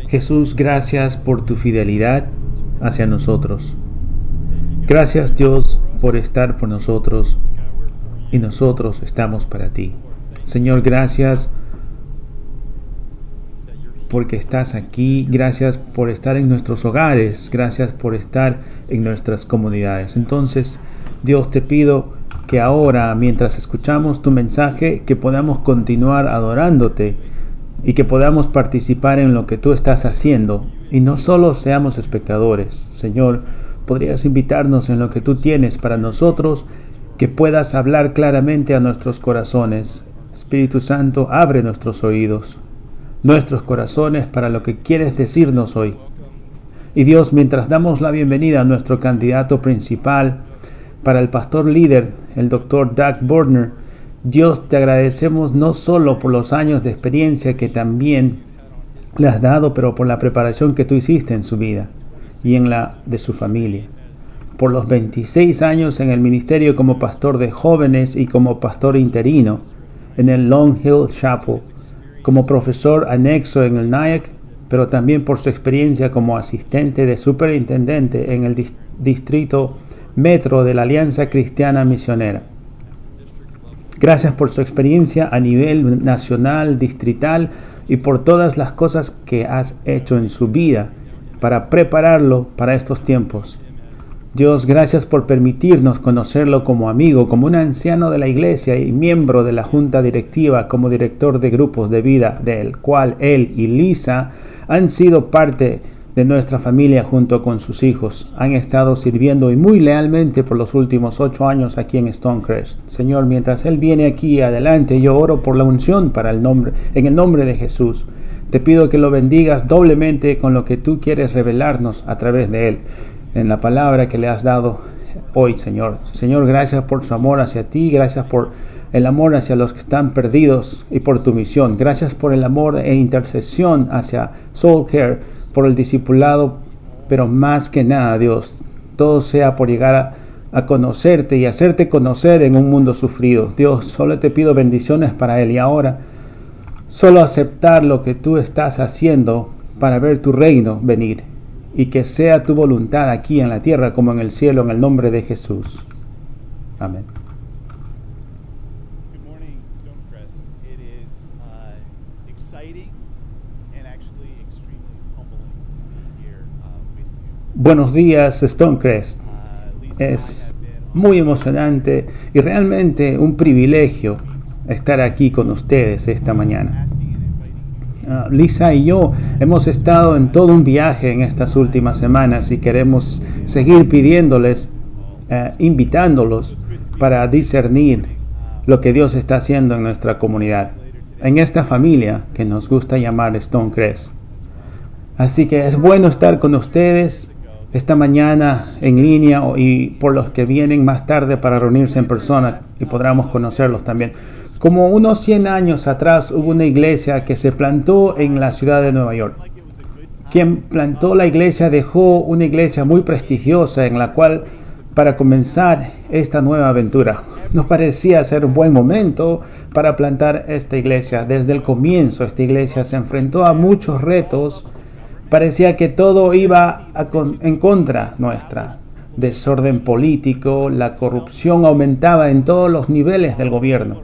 Jesús, gracias por tu fidelidad hacia nosotros. Gracias, Dios, por estar por nosotros y nosotros estamos para ti. Señor, gracias porque estás aquí. Gracias por estar en nuestros hogares. Gracias por estar en nuestras comunidades. Entonces, Dios, te pido que ahora, mientras escuchamos tu mensaje, que podamos continuar adorándote y que podamos participar en lo que tú estás haciendo y no solo seamos espectadores. Señor, podrías invitarnos en lo que tú tienes para nosotros, que puedas hablar claramente a nuestros corazones. Espíritu Santo, abre nuestros oídos, nuestros corazones para lo que quieres decirnos hoy. Y Dios, mientras damos la bienvenida a nuestro candidato principal para el pastor líder, el Dr. Doug Bordner, Dios, te agradecemos no solo por los años de experiencia que también le has dado, pero por la preparación que tú hiciste en su vida y en la de su familia. Por los 26 años en el ministerio como pastor de jóvenes y como pastor interino en el Long Hill Chapel, como profesor anexo en el Nyack, pero también por su experiencia como asistente de superintendente en el distrito metro de la Alianza Cristiana Misionera. Gracias por su experiencia a nivel nacional, distrital y por todas las cosas que has hecho en su vida para prepararlo para estos tiempos. Dios, gracias por permitirnos conocerlo como amigo, como un anciano de la iglesia y miembro de la junta directiva, como director de grupos de vida, del cual él y Lisa han sido parte de nuestra familia junto con sus hijos. Han estado sirviendo y muy lealmente por los últimos 8 años aquí en Stonecrest. Señor, mientras él viene aquí adelante, yo oro por la unción en el nombre de Jesús. Te pido que lo bendigas doblemente con lo que tú quieres revelarnos a través de él, en la palabra que le has dado hoy, Señor. Señor, gracias por su amor hacia ti, gracias por el amor hacia los que están perdidos y por tu misión. Gracias por el amor e intercesión hacia Soul Care, por el discipulado, pero más que nada, Dios, todo sea por llegar a conocerte y hacerte conocer en un mundo sufrido. Dios, solo te pido bendiciones para él y ahora solo aceptar lo que tú estás haciendo para ver tu reino venir y que sea tu voluntad aquí en la tierra como en el cielo, en el nombre de Jesús. Amén. Buenos días, Stonecrest. Es muy emocionante y realmente un privilegio estar aquí con ustedes esta mañana. Lisa y yo hemos estado en todo un viaje en estas últimas semanas y queremos seguir pidiéndoles, invitándolos para discernir lo que Dios está haciendo en nuestra comunidad, en esta familia que nos gusta llamar Stonecrest. Así que es bueno estar con ustedes esta mañana en línea y por los que vienen más tarde para reunirse en persona y podamos conocerlos también. Como unos 100 años atrás hubo una iglesia que se plantó en la ciudad de Nueva York. Quien plantó la iglesia dejó una iglesia muy prestigiosa en la cual, para comenzar esta nueva aventura, nos parecía ser un buen momento para plantar esta iglesia. Desde el comienzo esta iglesia se enfrentó a muchos retos. Parecía que todo iba en contra nuestra. Desorden político, la corrupción aumentaba en todos los niveles del gobierno.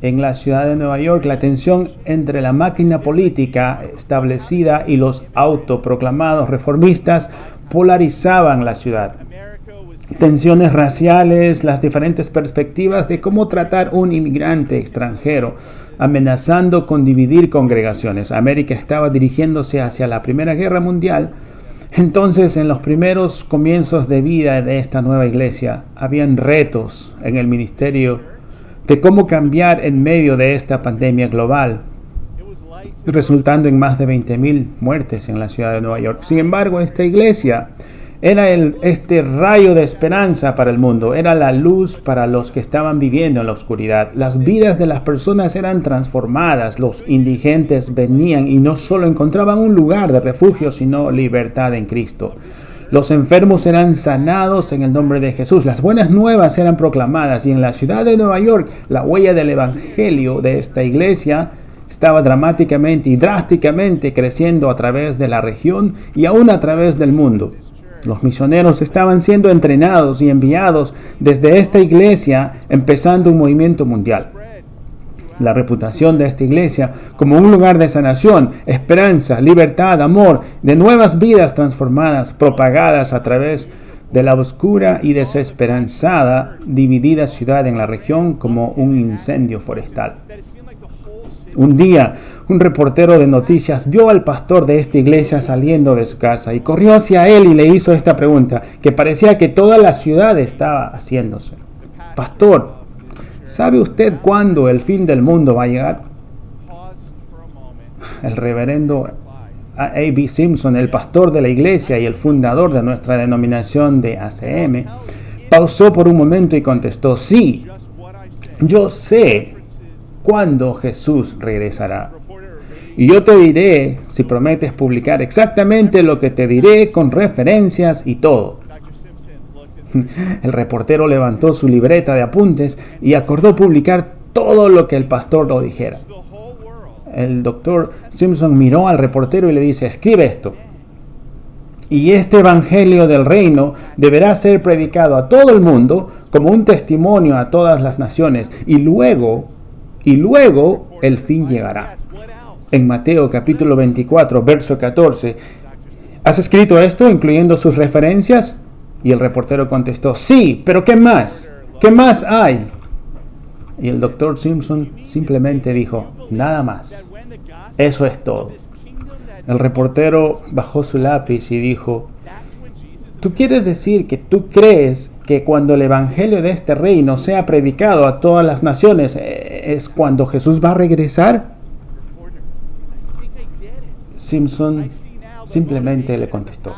En la ciudad de Nueva York, la tensión entre la máquina política establecida y los autoproclamados reformistas polarizaban la ciudad. Tensiones raciales, las diferentes perspectivas de cómo tratar un inmigrante extranjero, amenazando con dividir congregaciones. América estaba dirigiéndose hacia la Primera Guerra Mundial. Entonces, en los primeros comienzos de vida de esta nueva iglesia, habían retos en el ministerio de cómo cambiar en medio de esta pandemia global, resultando en más de 20,000 muertes en la ciudad de Nueva York. Sin embargo, esta iglesia era este rayo de esperanza para el mundo, era la luz para los que estaban viviendo en la oscuridad. Las vidas de las personas eran transformadas, los indigentes venían y no solo encontraban un lugar de refugio, sino libertad en Cristo. Los enfermos eran sanados en el nombre de Jesús. Las buenas nuevas eran proclamadas y en la ciudad de Nueva York la huella del evangelio de esta iglesia estaba dramáticamente y drásticamente creciendo a través de la región y aún a través del mundo. Los misioneros estaban siendo entrenados y enviados desde esta iglesia, empezando un movimiento mundial. La reputación de esta iglesia como un lugar de sanación, esperanza, libertad, amor, de nuevas vidas transformadas, propagadas a través de la oscura y desesperanzada, dividida ciudad en la región como un incendio forestal. Un día, un reportero de noticias vio al pastor de esta iglesia saliendo de su casa y corrió hacia él y le hizo esta pregunta, que parecía que toda la ciudad estaba haciéndose. Pastor, ¿sabe usted cuándo el fin del mundo va a llegar? El reverendo A.B. Simpson, el pastor de la iglesia y el fundador de nuestra denominación de ACM, pausó por un momento y contestó, sí, yo sé cuándo Jesús regresará. Y yo te diré si prometes publicar exactamente lo que te diré con referencias y todo. El reportero levantó su libreta de apuntes y acordó publicar todo lo que el pastor lo dijera. El doctor Simpson miró al reportero y le dice, escribe esto. Y este evangelio del reino deberá ser predicado a todo el mundo como un testimonio a todas las naciones y luego el fin llegará. En Mateo capítulo 24, verso 14, ¿has escrito esto incluyendo sus referencias? Y el reportero contestó, sí, pero ¿qué más? ¿Qué más hay? Y el doctor Simpson simplemente dijo, nada más. Eso es todo. El reportero bajó su lápiz y dijo, ¿tú quieres decir que tú crees que cuando el evangelio de este reino sea predicado a todas las naciones es cuando Jesús va a regresar? Simpson simplemente le contestó,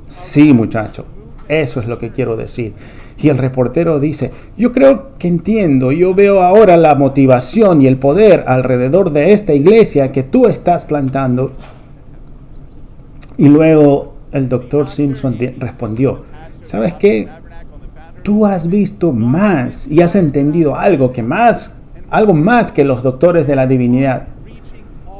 sí, muchacho, eso es lo que quiero decir. Y el reportero dice, yo creo que entiendo, yo veo ahora la motivación y el poder alrededor de esta iglesia que tú estás plantando. Y luego el doctor Simpson respondió, ¿sabes qué? Tú has visto más y has entendido algo más que los doctores de la divinidad.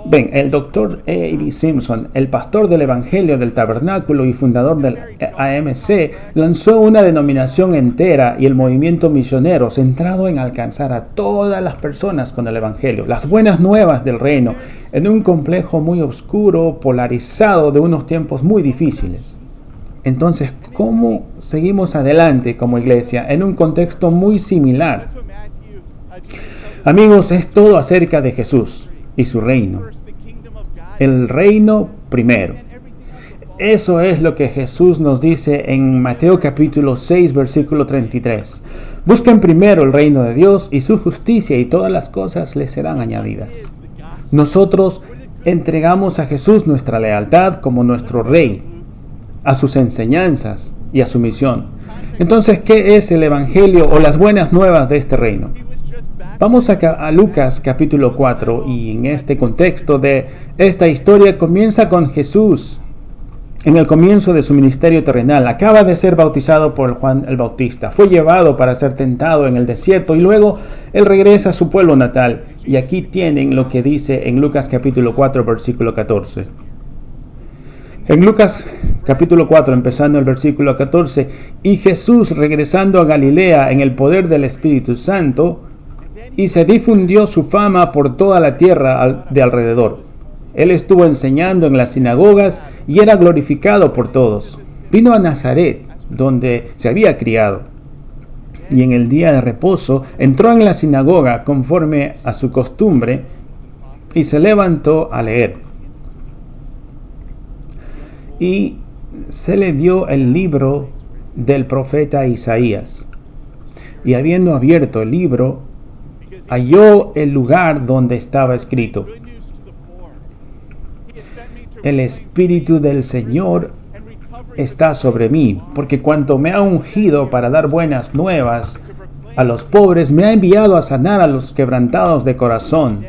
Ven, el doctor A.B. Simpson, el pastor del Evangelio del Tabernáculo y fundador del AMC, lanzó una denominación entera y el movimiento misionero centrado en alcanzar a todas las personas con el Evangelio, las buenas nuevas del reino, en un complejo muy oscuro, polarizado de unos tiempos muy difíciles. Entonces, ¿cómo seguimos adelante como iglesia en un contexto muy similar? Amigos, es todo acerca de Jesús y su reino. El reino primero. Eso es lo que Jesús nos dice en Mateo capítulo 6, versículo 33. Busquen primero el reino de Dios y su justicia y todas las cosas les serán añadidas. Nosotros entregamos a Jesús nuestra lealtad como nuestro rey, a sus enseñanzas y a su misión. Entonces, ¿qué es el evangelio o las buenas nuevas de este reino? Vamos a Lucas capítulo 4 y en este contexto de esta historia comienza con Jesús. En el comienzo de su ministerio terrenal, acaba de ser bautizado por Juan el Bautista, fue llevado para ser tentado en el desierto y luego él regresa a su pueblo natal. Y aquí tienen lo que dice en Lucas capítulo 4 versículo 14. En Lucas capítulo 4, empezando el versículo 14, y Jesús regresando a Galilea en el poder del Espíritu Santo, y se difundió su fama por toda la tierra de alrededor. Él estuvo enseñando en las sinagogas y era glorificado por todos. Vino a Nazaret, donde se había criado, y en el día de reposo entró en la sinagoga conforme a su costumbre y se levantó a leer. Y se le dio el libro del profeta Isaías. Y habiendo abierto el libro, halló el lugar donde estaba escrito: el Espíritu del Señor está sobre mí, porque cuanto me ha ungido para dar buenas nuevas a los pobres, me ha enviado a sanar a los quebrantados de corazón,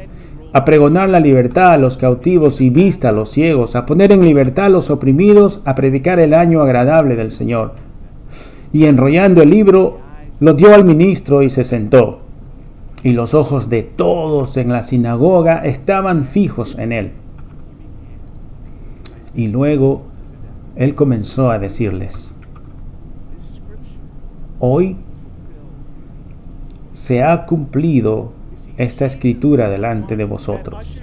a pregonar la libertad a los cautivos y vista a los ciegos, a poner en libertad a los oprimidos, a predicar el año agradable del Señor. Y enrollando el libro, lo dio al ministro y se sentó. y los ojos de todos en la sinagoga estaban fijos en él. Y luego él comenzó a decirles: hoy se ha cumplido esta escritura delante de vosotros.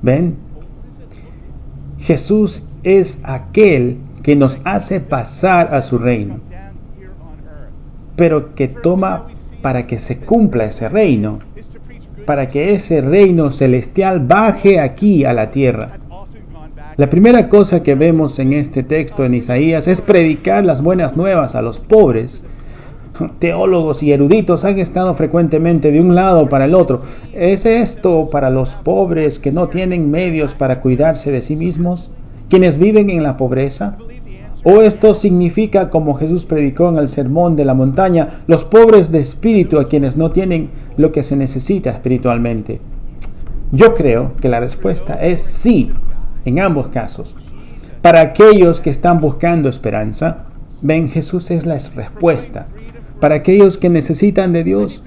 ¿Ven? Jesús es aquel que nos hace pasar a su reino, pero que toma para que se cumpla ese reino, para que ese reino celestial baje aquí a la tierra. La primera cosa que vemos en este texto en Isaías es predicar las buenas nuevas a los pobres. Teólogos y eruditos han estado frecuentemente de un lado para el otro. ¿Es esto para los pobres que no tienen medios para cuidarse de sí mismos? ¿Quienes viven en la pobreza? ¿O esto significa, como Jesús predicó en el Sermón de la Montaña, los pobres de espíritu, a quienes no tienen lo que se necesita espiritualmente? Yo creo que la respuesta es sí, en ambos casos. Para aquellos que están buscando esperanza, ven, Jesús es la respuesta. Para aquellos que necesitan de Dios,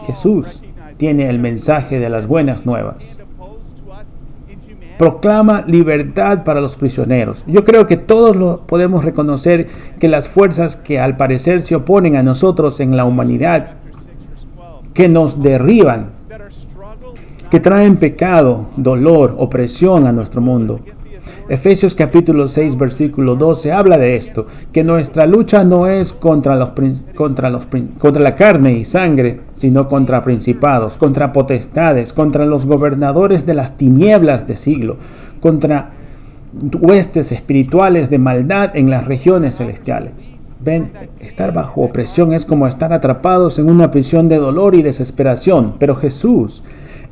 Jesús tiene el mensaje de las buenas nuevas. Proclama libertad para los prisioneros. Yo creo que todos podemos reconocer que las fuerzas que al parecer se oponen a nosotros en la humanidad, que nos derriban, que traen pecado, dolor, opresión a nuestro mundo. Efesios capítulo 6, versículo 12 habla de esto, que nuestra lucha no es contra la carne y sangre, sino contra principados, contra potestades, contra los gobernadores de las tinieblas de siglo, contra huestes espirituales de maldad en las regiones celestiales. Ven, estar bajo opresión es como estar atrapados en una prisión de dolor y desesperación, pero Jesús,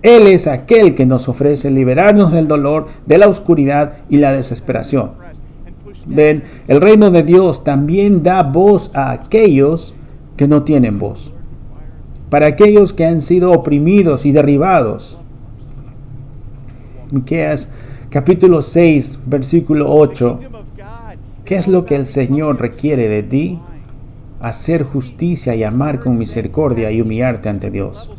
Él es aquel que nos ofrece liberarnos del dolor, de la oscuridad y la desesperación. Ven, el reino de Dios también da voz a aquellos que no tienen voz, para aquellos que han sido oprimidos y derribados. Miqueas capítulo 6, versículo 8. ¿Qué es lo que el Señor requiere de ti? Hacer justicia y amar con misericordia y humillarte ante Dios.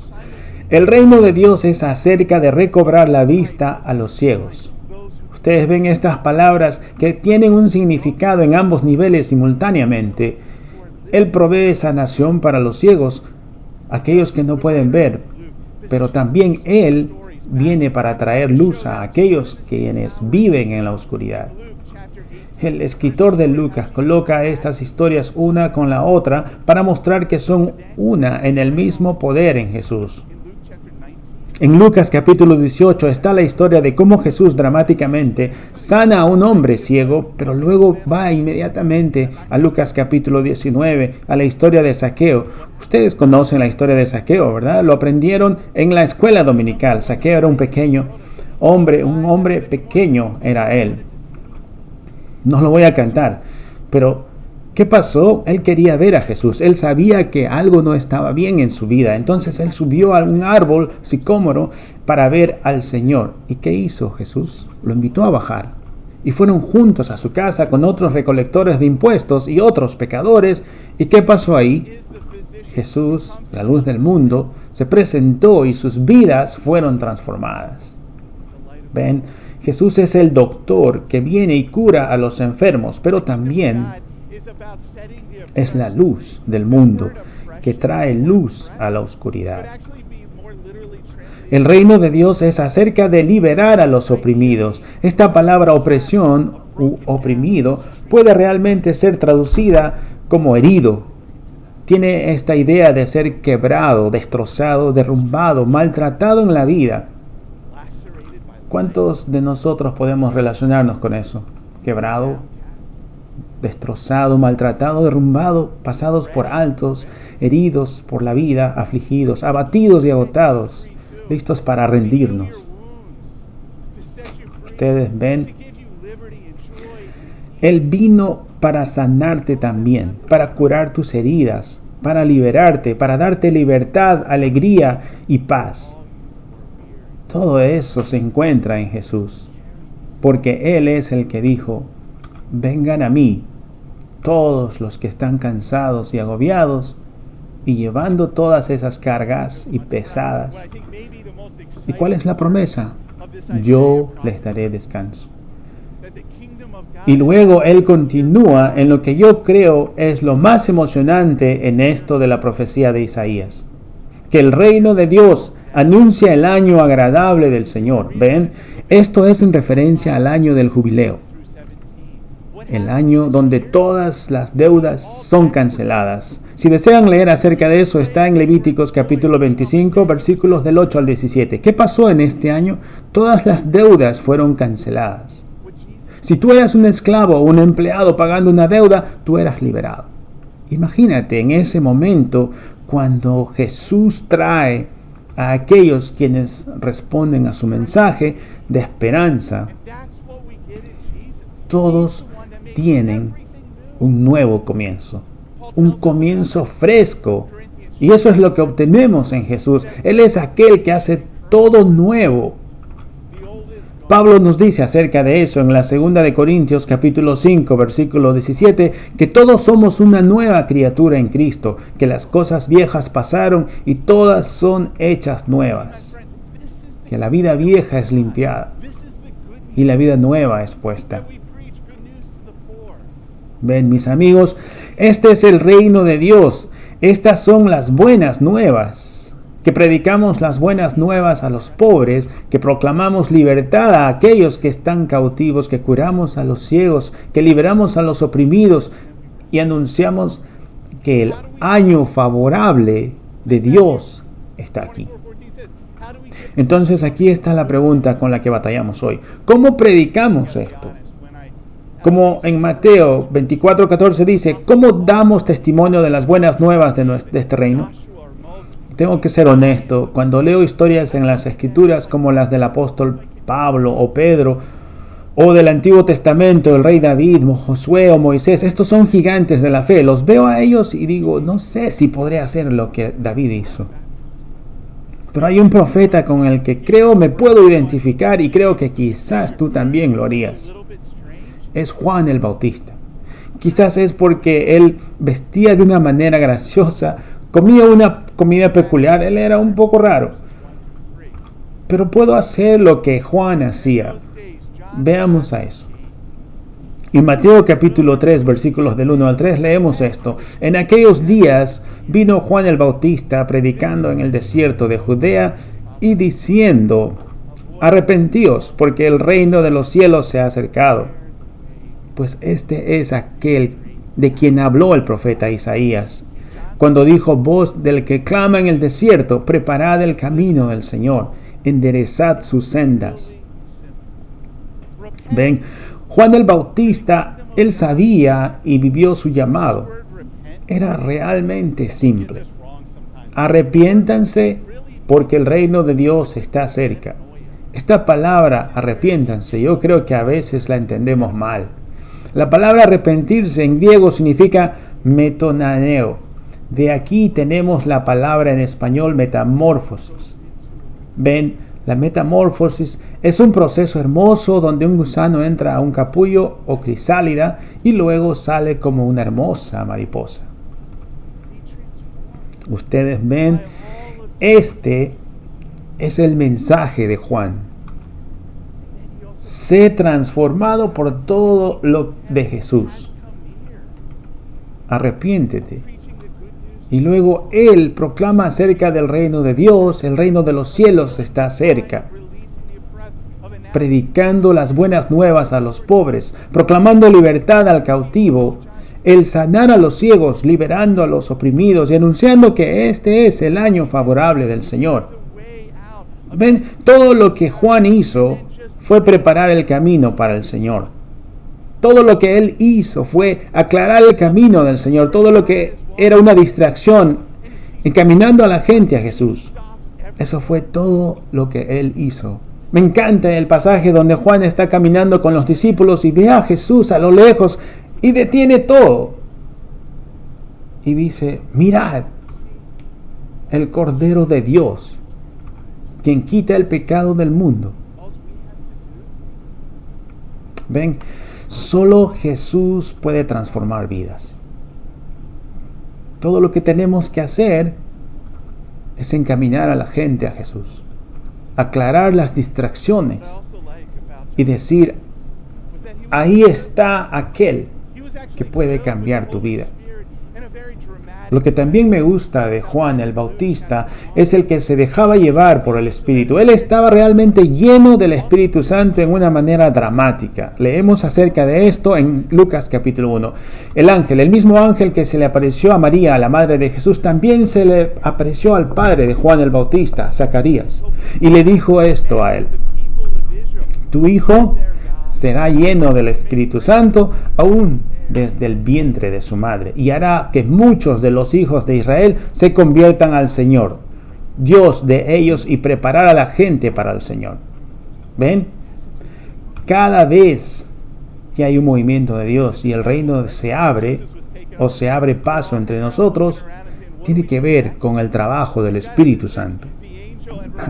El reino de Dios es acerca de recobrar la vista a los ciegos. Ustedes ven estas palabras que tienen un significado en ambos niveles simultáneamente. Él provee sanación para los ciegos, aquellos que no pueden ver, pero también Él viene para traer luz a aquellos quienes viven en la oscuridad. El escritor de Lucas coloca estas historias una con la otra para mostrar que son una en el mismo poder en Jesús. En Lucas capítulo 18 está la historia de cómo Jesús dramáticamente sana a un hombre ciego, pero luego va inmediatamente a Lucas capítulo 19, a la historia de Zaqueo. Ustedes conocen la historia de Zaqueo, ¿verdad? Lo aprendieron en la escuela dominical. Zaqueo era un pequeño hombre, un hombre pequeño era él. No lo voy a cantar, pero ¿qué pasó? Él quería ver a Jesús. Él sabía que algo no estaba bien en su vida. Entonces él subió a un árbol sicómoro para ver al Señor. ¿Y qué hizo Jesús? Lo invitó a bajar. Y fueron juntos a su casa con otros recolectores de impuestos y otros pecadores. ¿Y qué pasó ahí? Jesús, la luz del mundo, se presentó y sus vidas fueron transformadas. ¿Ven? Jesús es el doctor que viene y cura a los enfermos, pero también es la luz del mundo que trae luz a la oscuridad. El reino de Dios es acerca de liberar a los oprimidos. Esta palabra opresión u oprimido puede realmente ser traducida como herido. Tiene esta idea de ser quebrado, destrozado, derrumbado, maltratado en la vida. ¿Cuántos de nosotros podemos relacionarnos con eso? Quebrado, destrozado, maltratado, derrumbado, pasados por altos, heridos por la vida, afligidos, abatidos y agotados, listos para rendirnos. Ustedes ven, Él vino para sanarte también, para curar tus heridas, para liberarte, para darte libertad, alegría y paz. Todo eso se encuentra en Jesús, porque Él es el que dijo: vengan a mí, todos los que están cansados y agobiados, y llevando todas esas cargas y pesadas. ¿Y cuál es la promesa? Yo les daré descanso. Y luego él continúa en lo que yo creo es lo más emocionante en esto de la profecía de Isaías. Que el reino de Dios anuncia el año agradable del Señor. ¿Ven? Esto es en referencia al año del jubileo. El año donde todas las deudas son canceladas. Si desean leer acerca de eso, está en Levíticos capítulo 25, versículos del 8 al 17. ¿Qué pasó en este año? Todas las deudas fueron canceladas. Si tú eras un esclavo o un empleado pagando una deuda, tú eras liberado. Imagínate en ese momento cuando Jesús trae a aquellos quienes responden a su mensaje de esperanza. Todos tienen un nuevo comienzo, un comienzo fresco. Y eso es lo que obtenemos en Jesús. Él es aquel que hace todo nuevo. Pablo nos dice acerca de eso en la 2 de Corintios capítulo 5 versículo 17 que todos somos una nueva criatura en Cristo, que las cosas viejas pasaron y todas son hechas nuevas, que la vida vieja es limpiada y la vida nueva es puesta. Ven, mis amigos, este es el reino de Dios. Estas son las buenas nuevas. Que predicamos las buenas nuevas a los pobres, que proclamamos libertad a aquellos que están cautivos, que curamos a los ciegos, que liberamos a los oprimidos y anunciamos que el año favorable de Dios está aquí. Entonces aquí está la pregunta con la que batallamos hoy. ¿Cómo predicamos esto? Como en Mateo 24:14 dice, ¿cómo damos testimonio de las buenas nuevas de este reino? Tengo que ser honesto, cuando leo historias en las Escrituras como las del apóstol Pablo o Pedro, o del Antiguo Testamento, el rey David, Josué o Moisés, estos son gigantes de la fe, los veo a ellos y digo, no sé si podré hacer lo que David hizo. Pero hay un profeta con el que creo me puedo identificar y creo que quizás tú también lo harías. Es Juan el Bautista. Quizás es porque él vestía de una manera graciosa, comía una comida peculiar, él era un poco raro. Pero puedo hacer lo que Juan hacía. Veamos a eso. En Mateo capítulo 3, versículos del 1 al 3, leemos esto. En aquellos días vino Juan el Bautista predicando en el desierto de Judea y diciendo, arrepentíos, porque el reino de los cielos se ha acercado. Pues este es aquel de quien habló el profeta Isaías, cuando dijo, voz del que clama en el desierto, preparad el camino del Señor, enderezad sus sendas. Ven, Juan el Bautista, él sabía y vivió su llamado. Era realmente simple. Arrepiéntanse porque el reino de Dios está cerca. Esta palabra, arrepiéntanse, yo creo que a veces la entendemos mal. La palabra arrepentirse en griego significa metonaneo. De aquí tenemos la palabra en español metamorfosis. Ven, la metamorfosis es un proceso hermoso donde un gusano entra a un capullo o crisálida y luego sale como una hermosa mariposa. Ustedes ven, este es el mensaje de Juan. Sé transformado por todo lo de Jesús. Arrepiéntete. Y luego él proclama acerca del reino de Dios, el reino de los cielos está cerca. Predicando las buenas nuevas a los pobres, proclamando libertad al cautivo, el sanar a los ciegos, liberando a los oprimidos y anunciando que este es el año favorable del Señor. Ven, todo lo que Juan hizo fue preparar el camino para el Señor. Todo lo que él hizo fue aclarar el camino del Señor. Todo lo que era una distracción, encaminando a la gente a Jesús. Eso fue todo lo que él hizo. Me encanta el pasaje donde Juan está caminando con los discípulos y ve a Jesús a lo lejos y detiene todo. Y dice, mirad, el Cordero de Dios, quien quita el pecado del mundo. Ven, solo Jesús puede transformar vidas. Todo lo que tenemos que hacer es encaminar a la gente a Jesús, aclarar las distracciones y decir, ahí está aquel que puede cambiar tu vida. Lo que también me gusta de Juan el Bautista es el que se dejaba llevar por el Espíritu. Él estaba realmente lleno del Espíritu Santo en una manera dramática. Leemos acerca de esto en Lucas capítulo 1. El mismo ángel que se le apareció a María, la madre de Jesús, también se le apareció al padre de Juan el Bautista, Zacarías, y le dijo esto a él: tu hijo será lleno del Espíritu Santo aún desde el vientre de su madre, y hará que muchos de los hijos de Israel se conviertan al Señor, Dios de ellos, y preparar a la gente para el Señor. ¿Ven? Cada vez que hay un movimiento de Dios y el reino se abre o se abre paso entre nosotros, tiene que ver con el trabajo del Espíritu Santo.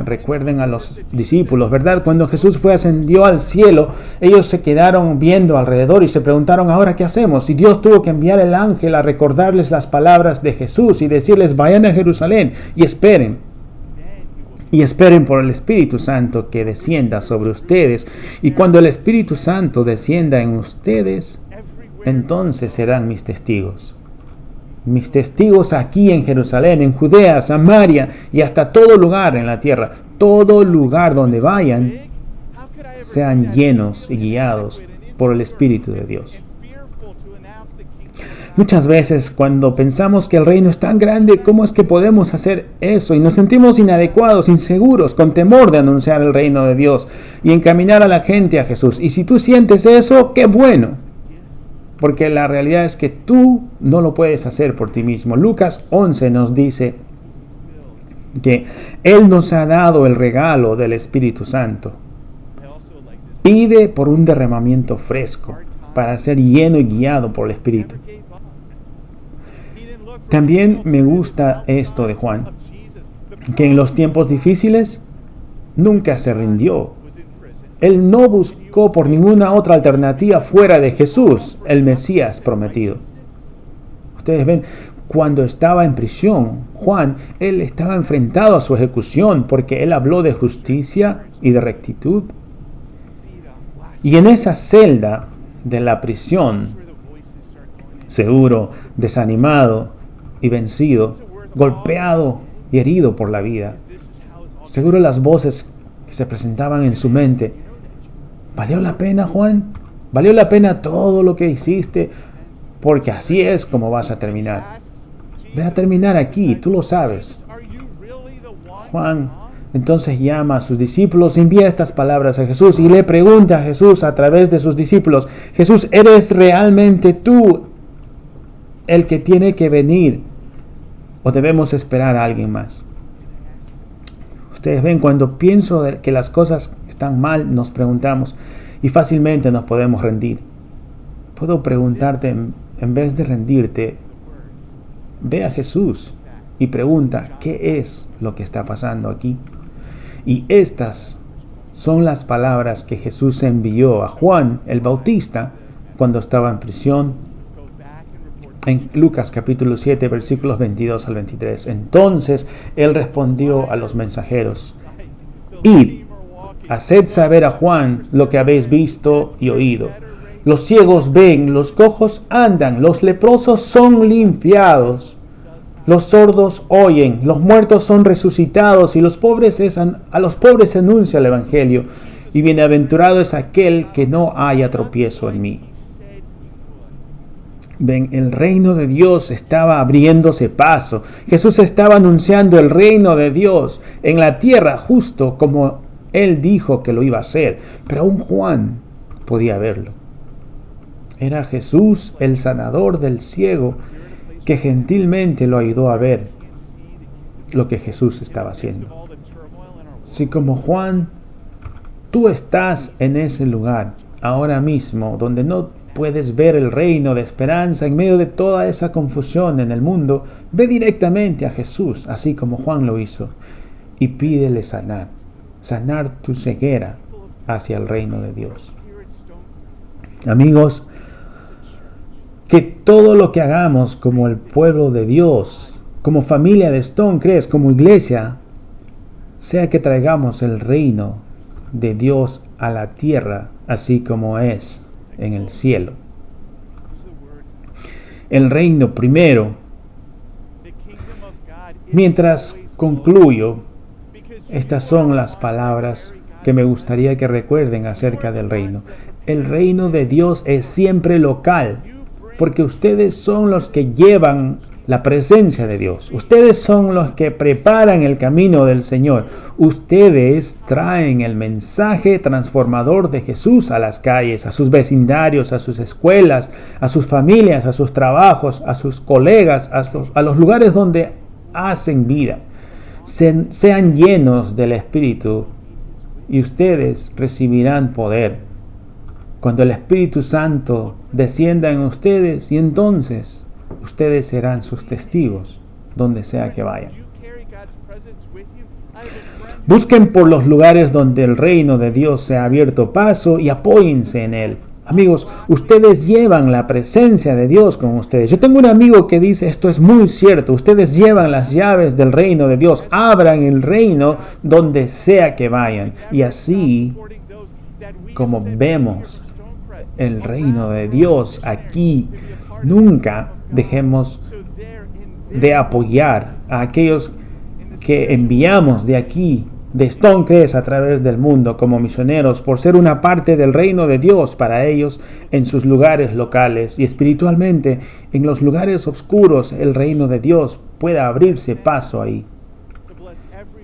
Recuerden a los discípulos, ¿verdad? Cuando Jesús ascendió al cielo, ellos se quedaron viendo alrededor y se preguntaron, ¿ahora qué hacemos? Y Dios tuvo que enviar el ángel a recordarles las palabras de Jesús y decirles, vayan a Jerusalén y esperen. Y esperen por el Espíritu Santo que descienda sobre ustedes. Y cuando el Espíritu Santo descienda en ustedes, entonces serán mis testigos. Mis testigos aquí en Jerusalén, en Judea, Samaria y hasta todo lugar en la tierra. Todo lugar donde vayan, sean llenos y guiados por el Espíritu de Dios. Muchas veces cuando pensamos que el reino es tan grande, ¿cómo es que podemos hacer eso? Y nos sentimos inadecuados, inseguros, con temor de anunciar el reino de Dios y encaminar a la gente a Jesús. Y si tú sientes eso, ¡qué bueno! Porque la realidad es que tú no lo puedes hacer por ti mismo. Lucas 11 nos dice que Él nos ha dado el regalo del Espíritu Santo. Pide por un derramamiento fresco para ser lleno y guiado por el Espíritu. También me gusta esto de Juan, que en los tiempos difíciles nunca se rindió. Él no buscó por ninguna otra alternativa fuera de Jesús, el Mesías prometido. Ustedes ven, cuando estaba en prisión, Juan, él estaba enfrentado a su ejecución porque él habló de justicia y de rectitud. Y en esa celda de la prisión, seguro, desanimado y vencido, golpeado y herido por la vida, seguro las voces que se presentaban en su mente: ¿valió la pena, Juan? ¿Valió la pena todo lo que hiciste? Porque así es como vas a terminar. Ve a terminar aquí, tú lo sabes. Juan entonces llama a sus discípulos, envía estas palabras a Jesús y le pregunta a Jesús a través de sus discípulos: Jesús, ¿eres realmente tú el que tiene que venir o debemos esperar a alguien más? Ustedes ven, cuando pienso que las cosas están mal, nos preguntamos y fácilmente nos podemos rendir. Puedo preguntarte, en vez de rendirte, ve a Jesús y pregunta, ¿qué es lo que está pasando aquí? Y estas son las palabras que Jesús envió a Juan el Bautista cuando estaba en prisión, en Lucas capítulo 7, versículos 22 al 23. Entonces él respondió a los mensajeros: id, haced saber a Juan lo que habéis visto y oído. Los ciegos ven, los cojos andan, los leprosos son limpiados, los sordos oyen, los muertos son resucitados y a los pobres se anuncia el evangelio. Y bienaventurado es aquel que no haya tropiezo en mí. Ven, el reino de Dios estaba abriéndose paso. Jesús estaba anunciando el reino de Dios en la tierra, justo como Él dijo que lo iba a hacer. Pero aún Juan podía verlo. Era Jesús, el sanador del ciego, que gentilmente lo ayudó a ver lo que Jesús estaba haciendo. Si como Juan, tú estás en ese lugar ahora mismo donde no puedes ver el reino de esperanza en medio de toda esa confusión en el mundo, ve directamente a Jesús, así como Juan lo hizo, y pídele sanar tu ceguera hacia el reino de Dios. Amigos, que todo lo que hagamos como el pueblo de Dios, como familia de Stonecrest, como iglesia, sea que traigamos el reino de Dios a la tierra, así como es en el cielo. El reino primero. Mientras concluyo, estas son las palabras que me gustaría que recuerden acerca del reino. El reino de Dios es siempre local, porque ustedes son los que llevan la presencia de Dios. Ustedes son los que preparan el camino del Señor. Ustedes traen el mensaje transformador de Jesús a las calles, a sus vecindarios, a sus escuelas, a sus familias, a sus trabajos, a sus colegas, a los lugares donde hacen vida. Sean llenos del Espíritu y ustedes recibirán poder cuando el Espíritu Santo descienda en ustedes, y entonces ustedes serán sus testigos donde sea que vayan. Busquen por los lugares donde el reino de Dios se ha abierto paso y apóyense en él. Amigos, ustedes llevan la presencia de Dios con ustedes. Yo tengo un amigo que dice, esto es muy cierto, ustedes llevan las llaves del reino de Dios, abran el reino donde sea que vayan. Y así como vemos el reino de Dios aquí, nunca dejemos de apoyar a aquellos que enviamos de aquí, de Stonecrest, a través del mundo como misioneros, por ser una parte del reino de Dios para ellos en sus lugares locales, y espiritualmente en los lugares oscuros el reino de Dios pueda abrirse paso ahí.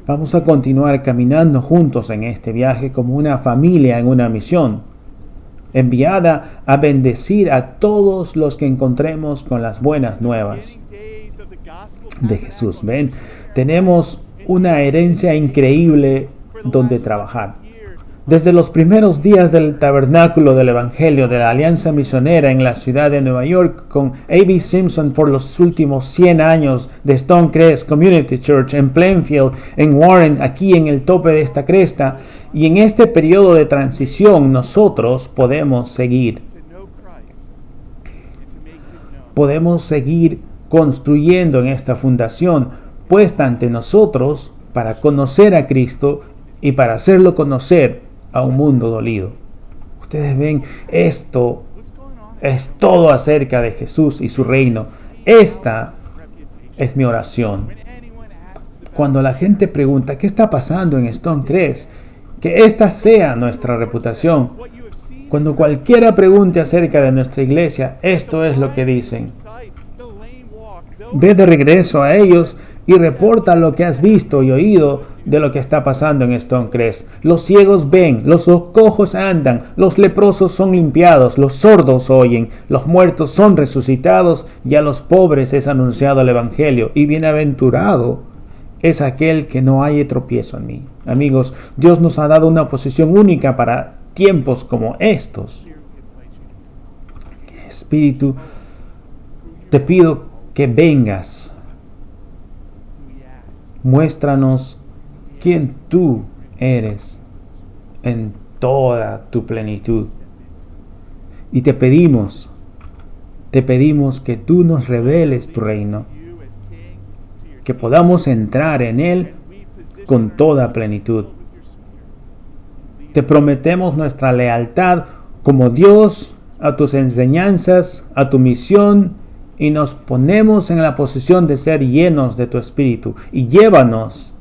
Vamos a continuar caminando juntos en este viaje como una familia en una misión, enviada a bendecir a todos los que encontremos con las buenas nuevas de Jesús. Ven, tenemos una herencia increíble donde trabajar. Desde los primeros días del tabernáculo del Evangelio de la Alianza Misionera en la ciudad de Nueva York, con A.B. Simpson por los últimos 100 años, de Stonecrest Community Church en Plainfield, en Warren, aquí en el tope de esta cresta, y en este periodo de transición nosotros podemos seguir construyendo en esta fundación puesta ante nosotros para conocer a Cristo y para hacerlo conocer a un mundo dolido. Ustedes ven, esto es todo acerca de Jesús y su reino. Esta es mi oración. Cuando la gente pregunta qué está pasando en Stonecrest, que esta sea nuestra reputación. Cuando cualquiera pregunte acerca de nuestra iglesia, esto es lo que dicen. Ve de regreso a ellos y reporta lo que has visto y oído de lo que está pasando en Stonecrest. Los ciegos ven, los cojos andan, los leprosos son limpiados, los sordos oyen, los muertos son resucitados, y a los pobres es anunciado el Evangelio, y bienaventurado es aquel que no haya tropiezo en mí. Amigos, Dios nos ha dado una posición única para tiempos como estos. Espíritu, te pido que vengas. Muéstranos quién tú eres en toda tu plenitud. Y te pedimos que tú nos reveles tu reino, que podamos entrar en él con toda plenitud. Te prometemos nuestra lealtad como Dios a tus enseñanzas, a tu misión, y nos ponemos en la posición de ser llenos de tu Espíritu, y llévanos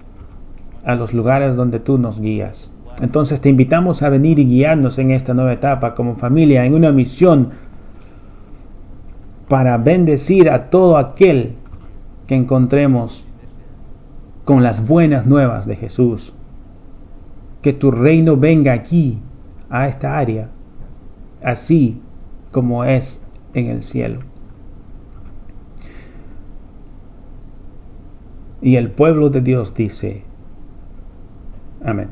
a los lugares donde tú nos guías. Entonces te invitamos a venir y guiarnos en esta nueva etapa como familia, en una misión para bendecir a todo aquel que encontremos con las buenas nuevas de Jesús. Que tu reino venga aquí, a esta área, así como es en el cielo. Y el pueblo de Dios dice, amén.